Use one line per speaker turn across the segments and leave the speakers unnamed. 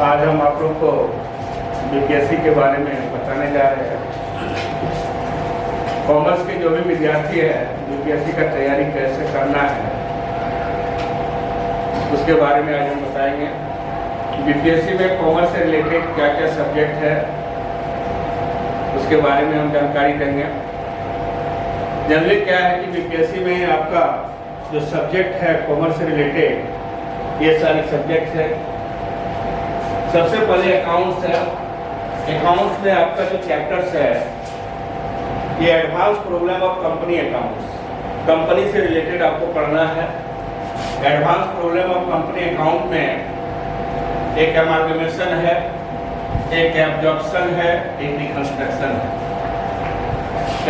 आज हम आप लोग को बीपीएससी के बारे में बताने जा रहे हैं। कॉमर्स के जो भी विद्यार्थी है बीपीएससी का तैयारी कैसे करना है उसके बारे में आज हम बताएंगे। बीपीएससी में कॉमर्स से रिलेटेड क्या क्या सब्जेक्ट है उसके बारे में हम जानकारी देंगे। जनरली क्या है कि बीपीएससी में आपका जो सब्जेक्ट है कॉमर्स से रिलेटेड ये सारे सब्जेक्ट है। सबसे पहले अकाउंट्स है। अकाउंट्स में आपका जो चैप्टर्स है ये advance problem of company accounts, company से रिलेटेड आपको पढ़ना है। Advance problem of company account में एक एमालगमेशन है, एक एब्जॉर्प्शन है, एक रिकंस्ट्रक्शन है।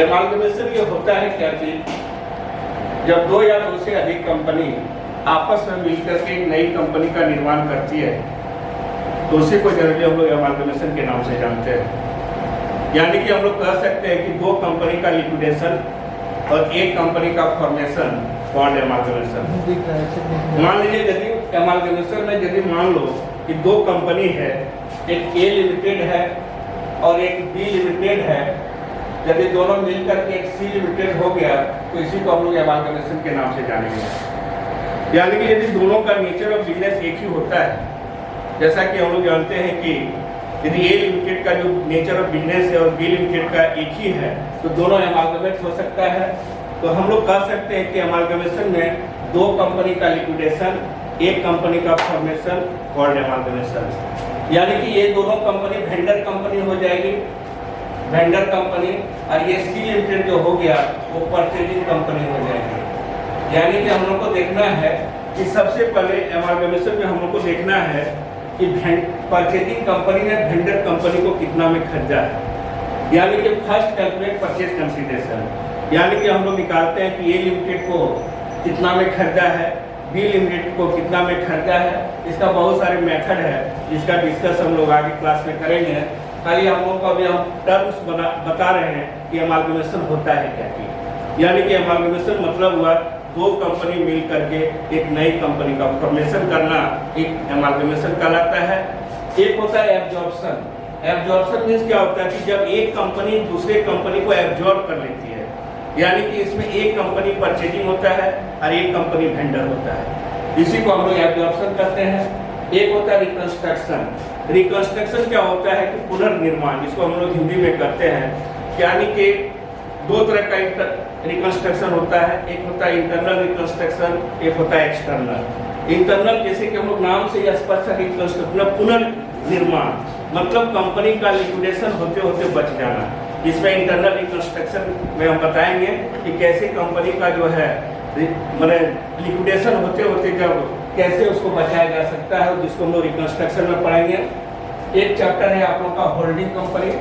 एमालगमेशन ये होता है क्या चीज, जब दो या दो से अधिक कंपनी आपस में मिलकर के एक नई कंपनी का निर्माण करती है तो उसी को जनरली हम लोग एमालगमेशन के नाम से जानते हैं। यानी कि हम लोग कह सकते हैं कि दो कंपनी का लिक्विडेशन और एक कंपनी का फॉर्मेशन कॉल्ड एमालगमेशन। मान लीजिए यदि एमालगमेशन में यदि मान लो कि दो कंपनी है, एक ए लिमिटेड है और एक बी लिमिटेड है, यदि दोनों मिलकर के एक सी लिमिटेड हो गया तो इसी को हम लोग एमालगमेशन के नाम से जानेंगे। यानी कि यदि दोनों का नेचर ऑफ बिजनेस एक ही होता है, जैसा कि हम लोग जानते हैं कि यदि ए लिमिटेड का जो नेचर ऑफ बिजनेस है और बी लिमिटेड का एक ही है तो दोनों एमालगमेट हो सकता है। तो हम लोग कह सकते हैं कि एमालगमेशन में दो कंपनी का लिक्विडेशन, एक कंपनी का फॉर्मेशन कॉल्ड एमालगमेशन। यानी कि ये दोनों कंपनी वेंडर कंपनी हो जाएगी, वेंडर कंपनी, और ये सी लिमिटेड जो हो गया वो परचेजिंग कंपनी हो जाएगी। यानी कि हम लोग को देखना है कि सबसे पहले एमालगमेशन में हम लोग को देखना है कि परचेजिंग कंपनी ने वेंडर कंपनी को कितना में खरीदा है। यानी कि फर्स्ट कैलकुलेट परचेज कंसीडरेशन, यानी कि हम लोग निकालते हैं कि ए लिमिटेड को कितना में खरीदा है, बी लिमिटेड को कितना में खरीदा है। इसका बहुत सारे मेथड है जिसका डिस्कस हम लोग आगे क्लास में करेंगे। खाली हम लोग को अभी हम टर्म्स बता रहे हैं कि एमालगमेशन होता है क्या की। यानी कि एमालगमेशन मतलब हुआ दो कंपनी मिल करके एक नई कंपनी का फॉर्मेशन करना, एक एमालगमेशन कहलाता है। एक होता है एब्जॉर्प्शन। एब्जॉर्प्शन मीन्स क्या होता है कि जब एक कंपनी दूसरे कंपनी को एब्जॉर्ब कर लेती है, यानी कि इसमें एक कंपनी परचेजिंग होता है और एक कंपनी वेंडर होता है, इसी को हम लोग एब्जॉर्प्शन कहते हैं। एक होता है रिकंस्ट्रक्शन। रिकंस्ट्रक्शन क्या होता है कि पुनर्निर्माण, जिसको हम लोग हिंदी में कहते हैं। यानी कि दो तरह का रिकंस्ट्रक्शन होता है, एक होता है इंटरनल रिकंस्ट्रक्शन, एक होता है एक्सटर्नल। इंटरनल जैसे कि हम लोग नाम से या स्पष्ट रिकंस्ट्रक्शन पुनर्निर्माण, मतलब कंपनी का लिक्विडेशन होते होते बच जाना। इसमें इंटरनल रिकंस्ट्रक्शन में हम बताएंगे कि कैसे कंपनी का जो है मैंने लिक्विडेशन होते होते जब कैसे उसको बचाया जा सकता है, जिसको हम लोग रिकंस्ट्रक्शन में पढ़ाएंगे। एक चैप्टर है आप लोग का होल्डिंग कंपनी।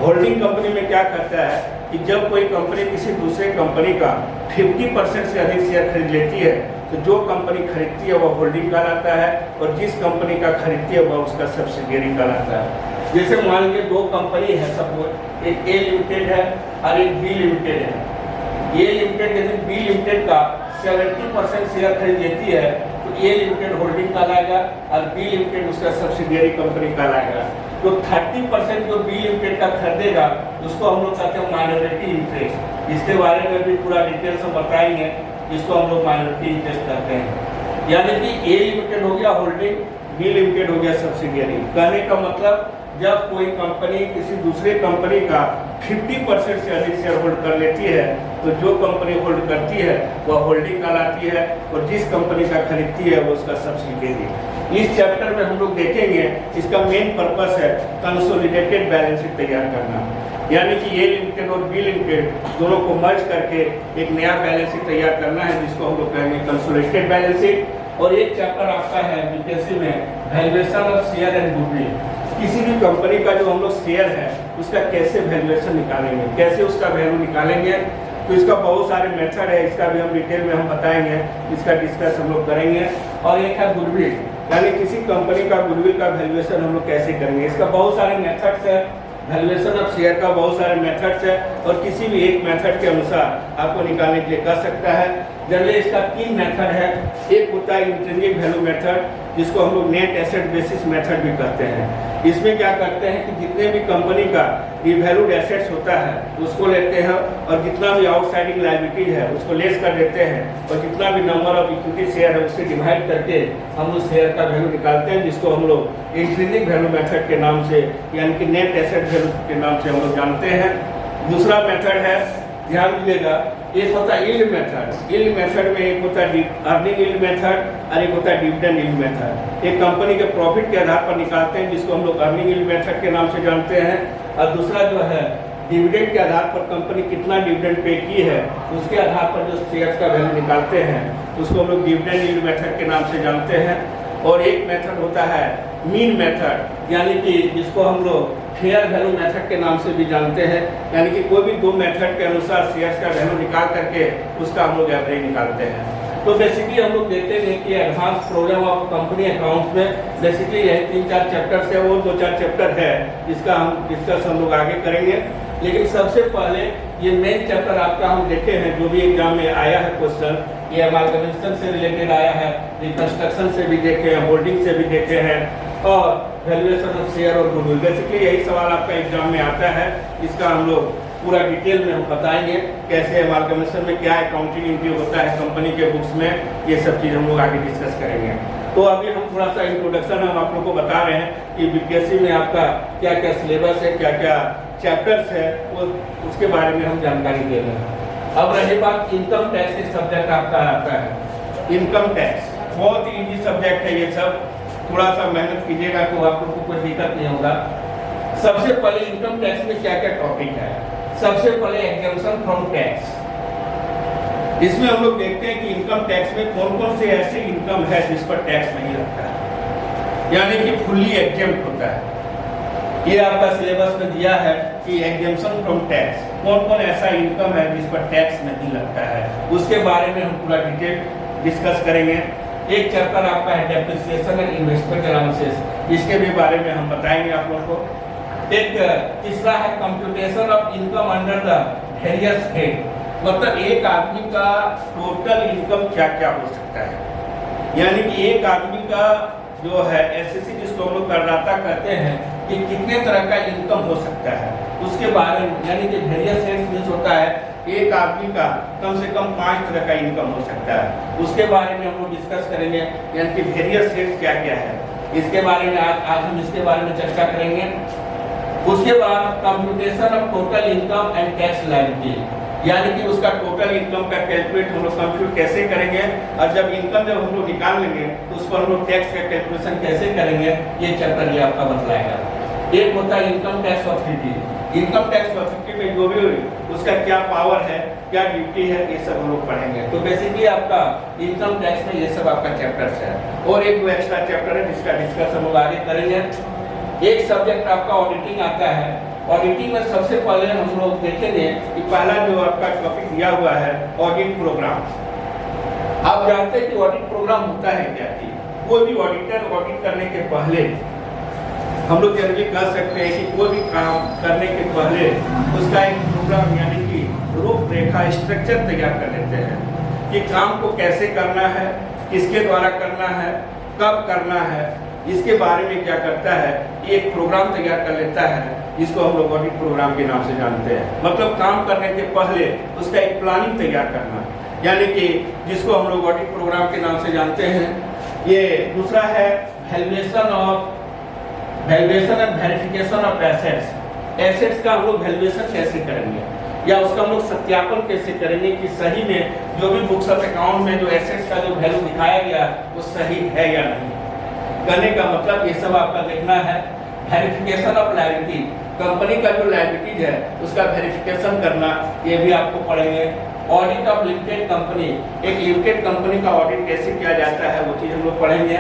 होल्डिंग कंपनी में क्या करता है कि जब कोई कंपनी किसी दूसरे कंपनी का 50% से अधिक शेयर खरीद लेती है तो जो कंपनी खरीदती है वह होल्डिंग कहलाता है और जिस कंपनी का खरीदती है वह उसका सब्सिडियरी कहलाता है। जैसे मान लीजिए दो कंपनी है, सपोज एक ए लिमिटेड है और एक बी लिमिटेड है। ए लिमिटेड यदि बी लिमिटेड का 70% शेयर खरीद लेती है तो ए लिमिटेड होल्डिंग कहलाएगा और बी लिमिटेड उसका सब्सिडियरी कंपनी कहलाएगा। तो 30% जो बी लिमिटेड का खरीदेगा उसको हम लोग कहते हैं माइनॉरिटी इंटरेस्ट। इसके बारे में भी पूरा डिटेल्स हम बताएंगे, इसको हम लोग माइनॉरिटी इंटरेस्ट कहते हैं। यानी कि ए लिमिटेड हो गया होल्डिंग, बी लिमिटेड हो गया सब्सिडियरी। कहने का मतलब जब कोई कंपनी किसी दूसरे कंपनी का 50% से अधिक शेयर होल्ड कर लेती है तो जो कंपनी होल्ड करती है वह होल्डिंग कहलाती है और जिस कंपनी का खरीदती है वो उसका सब्सिडियरी। इस चैप्टर में हम लोग देखेंगे इसका मेन पर्पस है कंसोलिडेटेड बैलेंस शीट तैयार करना। यानी कि ए लिमिटेड और बी लिमिटेड दोनों को मर्ज करके एक नया बैलेंस शीट तैयार करना है, जिसको हम लोग कहेंगे कंसोलिडेटेड बैलेंस शीट। और एक चैप्टर आपका है बीपीएससी में valuation of share and goodwill. किसी भी कंपनी का जो हम लोग शेयर है उसका कैसे वैल्यूएशन निकालेंगे, कैसे उसका वैल्यू निकालेंगे, तो इसका बहुत सारे मेथड है, इसका भी हम डिटेल में हम बताएंगे, इसका डिस्कस हम लोग करेंगे। और एक है गुडविल, यानी किसी कंपनी का गुडविल का वैल्यूएशन हम लोग कैसे करेंगे। इसका बहुत सारे मेथड्स है, वैल्यूएशन ऑफ शेयर का बहुत सारे मेथड्स है और किसी भी एक मेथड के अनुसार आपको निकालने के लिए कर सकता है। जनरली इसका 3 मेथड है। एक होता है इंट्रिंसिक वैल्यू मेथड, जिसको हम लोग नेट एसेट बेसिस मेथड भी कहते हैं। इसमें क्या करते हैं कि जितने भी कंपनी का रिवैल्यूड एसेट्स होता है उसको लेते हैं और जितना भी आउटसाइडिंग लायबिलिटीज है उसको लेस कर देते हैं और जितना भी नंबर ऑफ इक्विटी शेयर है उससे डिवाइड करके हम उस शेयर का वैल्यू निकालते हैं, जिसको हम लोग इंट्रिंसिक वैल्यू मेथड के नाम से यानी कि नेट एसेट वैल्यू के नाम से हम लोग जानते हैं। दूसरा मेथड है, ध्यान दीजिएगा, एक होता है यील्ड मेथड। यील्ड मेथड में एक होता है अर्निंग यील्ड मेथड और एक होता है डिविडेंड यील्ड मेथड। एक कंपनी के प्रॉफिट के आधार पर निकालते हैं जिसको हम लोग अर्निंग यील्ड मेथड के नाम से जानते हैं, और दूसरा जो है डिविडेंड के आधार पर कंपनी कितना डिविडेंड पे की है उसके आधार पर जो शेयर्स का वैल्यू निकालते हैं उसको हम लोग डिविडेंड यील्ड मेथड के नाम से जानते हैं। और एक मेथड होता है मीन मेथड, यानी कि जिसको हम लोग फेयर वैल्यू मेथड के नाम से भी जानते हैं, यानी कि कोई भी दो मेथड के अनुसार शेयर्स का वैल्यू निकाल करके उसका हम लोग एवरेज निकालते हैं। तो बेसिकली हम लोग देखते हैं कि advance programme of company accounts में बेसिकली यही 3-4 चैप्टर्स है, वो 2-4 चैप्टर है जिसका हम डिस्कस हम लोग आगे करेंगे। लेकिन सबसे पहले ये मेन चैप्टर आपका हम देखे हैं, जो भी एग्जाम में आया है क्वेश्चन, ये अमालगमेशन से रिलेटेड आया है, रिकंस्ट्रक्शन से भी देखे हैं, होल्डिंग से भी देखे हैं, और वैल्यूएशन ऑफ शेयर और गुडविल। बेसिकली यही सवाल आपका एग्जाम में आता है, इसका हम लोग पूरा डिटेल में हम बताएंगे कैसे अमालगमेशन में क्या अकाउंटिंग एंट्री होता है कंपनी के बुक्स में, ये सब चीज़ हम लोग आगे डिस्कस करेंगे। तो अभी हम थोड़ा सा इंट्रोडक्शन हम आप लोग को बता रहे हैं कि बीपीएससी में आपका क्या क्या सिलेबस है, क्या क्या चैप्टर्स है, वो उसके बारे में हम जानकारी दे रहे हैं। अब रही बात इनकम टैक्स, एक सब्जेक्ट आपका आता है इनकम टैक्स। बहुत ही इजी सब्जेक्ट है ये सब, थोड़ा सा मेहनत कीजिएगा तो आप लोग को कोई दिक्कत नहीं होगा। सबसे पहले इनकम टैक्स में क्या क्या टॉपिक है। सबसे पहले एग्जम्पशन फ्रॉम टैक्स। इसमें हम लोग देखते हैं कि इनकम टैक्स में कौन कौन से ऐसे इनकम है जिस पर टैक्स नहीं लगता है, यानी कि फुल्ली एग्जेम्प्ट होता है। ये आपका सिलेबस में दिया है कि एग्जम्पशन फ्रॉम टैक्स, कौन कौन ऐसा इनकम है जिस पर टैक्स नहीं लगता है, उसके बारे में हम पूरा डिटेल डिस्कस करेंगे। एक चैप्टर आपका है डेप्रिसिएशन एंड इन्वेस्टमेंट अलाउंसेस, इसके भी बारे में हम बताएंगे आप लोगों को। एक तीसरा है computation of income under the various head, मतलब एक आदमी का टोटल इनकम क्या क्या हो सकता है, यानी कि एक आदमी का जो है एसएससी जिसको हम लोग करदाता कहते हैं कि कितने तरह का इनकम हो सकता है, उसके बारे में, यानी कि वेरियस हेड्स मींस होता है एक आदमी का कम से कम 5 तरह का इनकम हो सकता है, उसके बारे में हम लोग डिस्कस करेंगे, यानी कि वेरियस हेड्स क्या क्या है, इसके बारे में आज हम इसके बारे में चर्चा करेंगे। उसके बाद computation of total income and tax liability, यानी कि उसका टोटल इनकम का कैलकुलेट हम लोग कंप्यूट कैसे करेंगे, और जब इनकम जब हम लोग निकाल लेंगे तो उसको हम लोग टैक्स का कैलकुलेशन कैसे करेंगे, ये चैप्टर ये आपका बतलाएगा। एक होता है income tax authority. Income tax authority में जो भी उसका क्या पावर है, क्या ड्यूटी है, ये सब हम लोग पढ़ेंगे। तो बेसिकली आपका इनकम टैक्स में ये सब आपका चैप्टर्स है। और एक एक्स्ट्रा चैप्टर है जिसका डिस्कस हम लोग आगे करेंगे। एक सब्जेक्ट आपका ऑडिटिंग आता है। ऑडिटिंग में सबसे पहले हम लोग देखेंगे कि पहला जो आपका टॉपिक दिया हुआ है ऑडिट प्रोग्राम। आप जानते हैं कि ऑडिट प्रोग्राम होता है क्या कि कोई भी ऑडिटर ऑडिट करने के पहले, हम लोग जनरली कह सकते हैं कि कोई भी काम करने के पहले उसका एक प्रोग्राम यानी कि रूपरेखा स्ट्रक्चर तैयार कर लेते हैं कि काम को कैसे करना है, किसके द्वारा करना है, कब करना है, इसके बारे में क्या करता है, एक प्रोग्राम तैयार कर लेता है जिसको हम लोग ऑडिट प्रोग्राम के नाम से जानते हैं। मतलब काम करने के पहले उसका एक प्लानिंग तैयार करना, यानी कि जिसको हम लोग ऑडिट प्रोग्राम के नाम से जानते हैं। ये दूसरा है valuation and verification of assets. Assets का हम लोग वैल्यूएशन कैसे करेंगे या उसका हम लोग सत्यापन कैसे करेंगे कि सही में जो भी बुक्स ऑफ अकाउंट में जो एसेट्स का जो वैल्यू दिखाया गया वो सही है या नहीं। करने का मतलब ये सब आपका देखना है। वेरिफिकेशन ऑफ लायबिलिटी, कंपनी का जो लायबिलिटीज है उसका वेरिफिकेशन करना, ये भी आपको पढ़ेंगे। ऑडिट ऑफ लिमिटेड कंपनी, एक लिमिटेड कंपनी का ऑडिट कैसे किया जाता है वो चीज हम लोग पढ़ेंगे।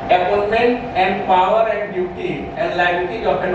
Appointment and power and duty and liability of